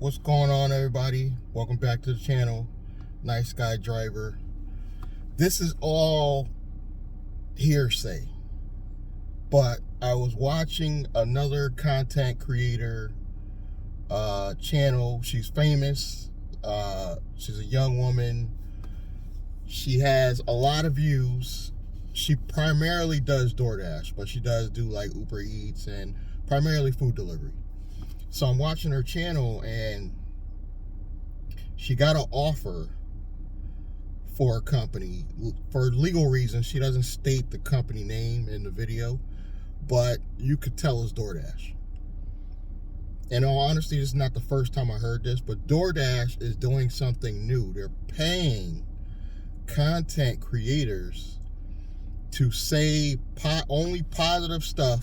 What's going on, everybody? Welcome back to the channel. Nice Guy Driver. This is all hearsay, but I was watching another content creator channel. She's famous. She's a young woman. She has a lot of views. She primarily does DoorDash, but she does do like Uber Eats and primarily food delivery. So I'm watching her channel, and she got an offer for a company. For legal reasons, she doesn't state the company name in the video, but you could tell it's DoorDash. In all honesty, this is not the first time I heard this, but DoorDash is doing something new. They're paying content creators to say only positive stuff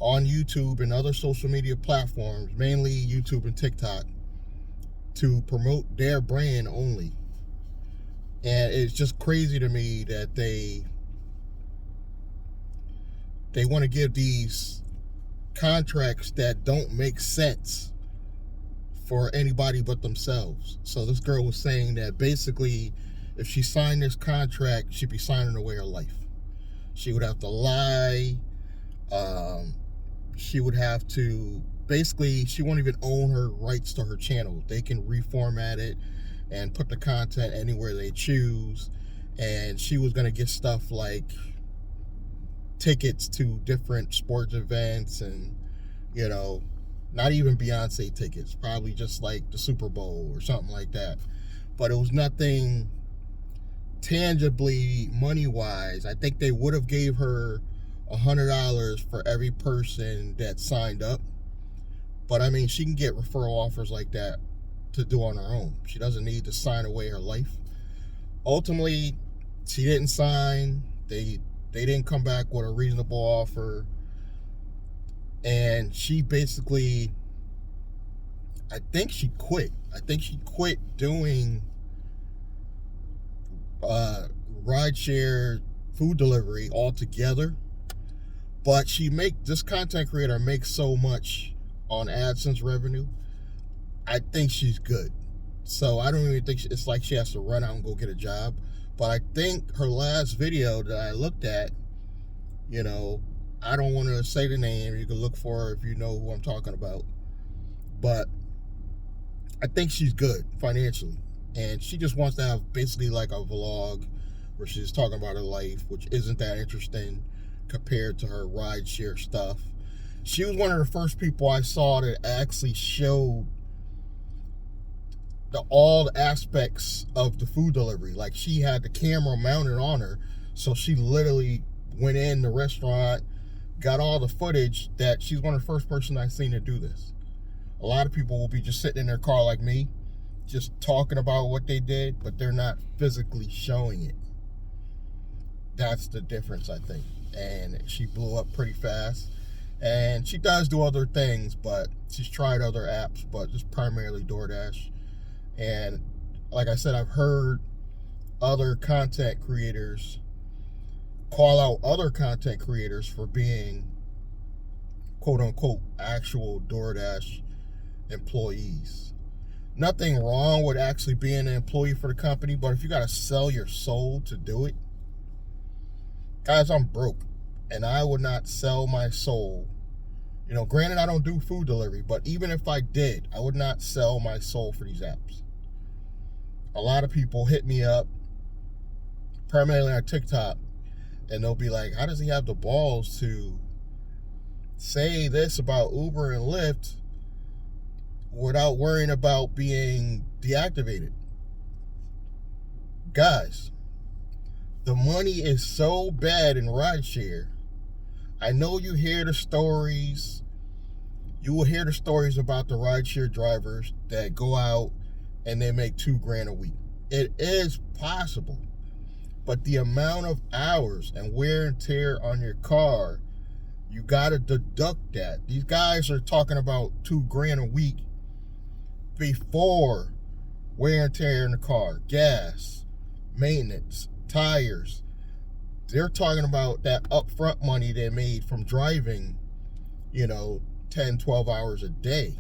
on YouTube and other social media platforms, mainly YouTube and TikTok, to promote their brand only. And it's just crazy to me that they want to give these contracts that don't make sense for anybody but themselves. So this girl was saying that basically if she signed this contract, she'd be signing away her life. She would have to lie. She would have to, basically, she won't even own her rights to her channel. They can reformat it and put the content anywhere they choose. And she was going to get stuff like tickets to different sports events and, you know, not even Beyonce tickets, probably just like the Super Bowl or something like that. But it was nothing tangibly money-wise. I think they would have gave her $100 for every person that signed up. But I mean, she can get referral offers like that to do on her own. She doesn't need to sign away her life. Ultimately, she didn't sign. They didn't come back with a reasonable offer. And she basically, I think she quit. I think she quit doing rideshare food delivery altogether. But this content creator makes so much on AdSense revenue. I think she's good. So I don't even think it's like she has to run out and go get a job. But I think her last video that I looked at, you know, I don't want to say the name. You can look for her if you know who I'm talking about. But I think she's good financially. And she just wants to have basically like a vlog where she's talking about her life, which isn't that interesting compared to her rideshare stuff. She was one of the first people I saw that actually showed all the aspects of the food delivery. Like, she had the camera mounted on her, so she literally went in the restaurant, got all the footage. That she's one of the first person I've seen to do this. A lot of people will be just sitting in their car like me, just talking about what they did, but they're not physically showing it. That's the difference, I think. And she blew up pretty fast. And she does do other things, but she's tried other apps, but just primarily DoorDash. And like I said, I've heard other content creators call out other content creators for being quote unquote actual DoorDash employees. Nothing wrong with actually being an employee for the company, but if you got to sell your soul to do it, guys, I'm broke, and I would not sell my soul. You know, granted, I don't do food delivery, but even if I did, I would not sell my soul for these apps. A lot of people hit me up, primarily on TikTok, and they'll be like, how does he have the balls to say this about Uber and Lyft without worrying about being deactivated? Guys, the money is so bad in rideshare. I know you hear the stories. You will hear the stories about the rideshare drivers that go out and they make $2,000 a week. It is possible. But the amount of hours and wear and tear on your car, you got to deduct that. These guys are talking about $2,000 a week before wear and tear in the car, gas, maintenance, tires. They're talking about that upfront money they made from driving, you know, 10, 12 hours a day.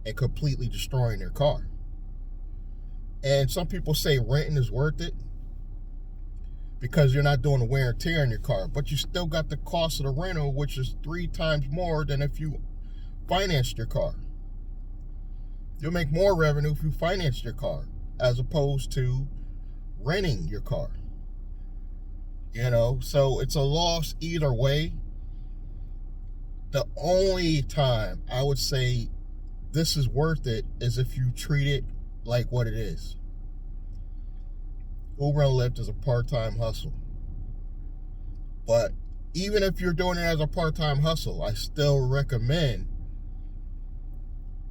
and completely destroying their car. And some people say renting is worth it because you're not doing the wear and tear in your car, but you still got the cost of the rental, which is 3 times more than if you financed your car. You'll make more revenue if you financed your car as opposed to renting your car. So it's a loss either way. The only time I would say this is worth it is if you treat it like what it is. Uber and Lyft is a part-time hustle. But even if you're doing it as a part-time hustle, I still recommend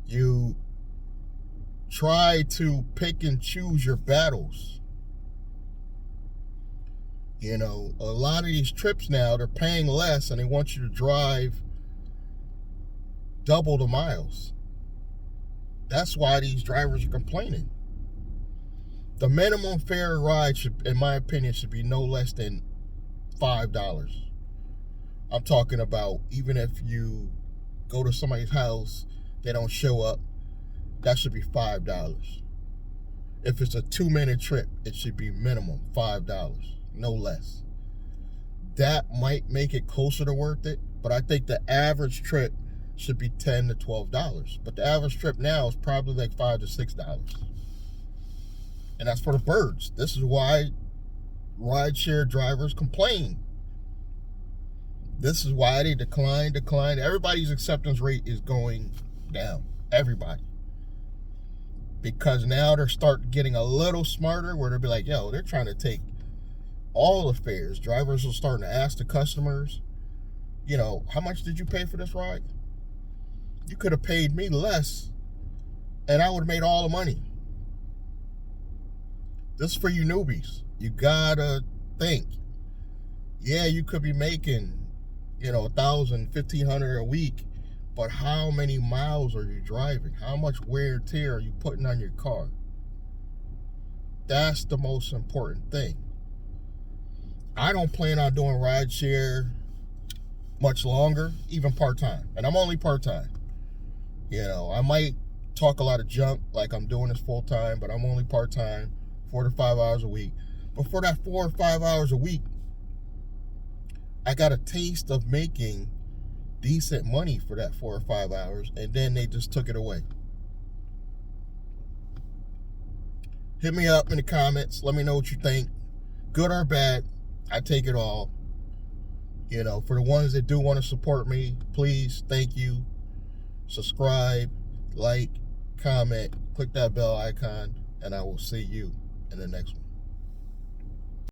you try to pick and choose your battles. A lot of these trips now, they're paying less and they want you to drive double the miles. That's why these drivers are complaining. The minimum fare ride should, in my opinion, should be no less than $5. I'm talking about even if you go to somebody's house, they don't show up, that should be $5. If it's a 2-minute trip, it should be minimum $5, no less. That might make it closer to worth it, but I think the average trip should be $10 to $12. But the average trip now is probably like $5 to $6. And that's for the birds. This is why rideshare drivers complain. This is why they decline. Everybody's acceptance rate is going down. Everybody. Because now they're starting getting a little smarter where they'll be like, yo, they're trying to take all the fares. Drivers are starting to ask the customers, how much did you pay for this ride? You could have paid me less and I would have made all the money. This is for you newbies. You gotta think. Yeah, you could be making, $1,000, $1,500 a week, but how many miles are you driving? How much wear and tear are you putting on your car? That's the most important thing. I don't plan on doing rideshare much longer, even part-time. And I'm only part-time. I might talk a lot of junk like I'm doing this full-time, but I'm only part-time, 4 to 5 hours a week. But for that 4 or 5 hours a week, I got a taste of making decent money for that 4 or 5 hours, and then they just took it away. Hit me up in the comments. Let me know what you think. Good or bad, I take it all. For the ones that do want to support me, please, thank you. Subscribe, like, comment, click that bell icon, and I will see you in the next one.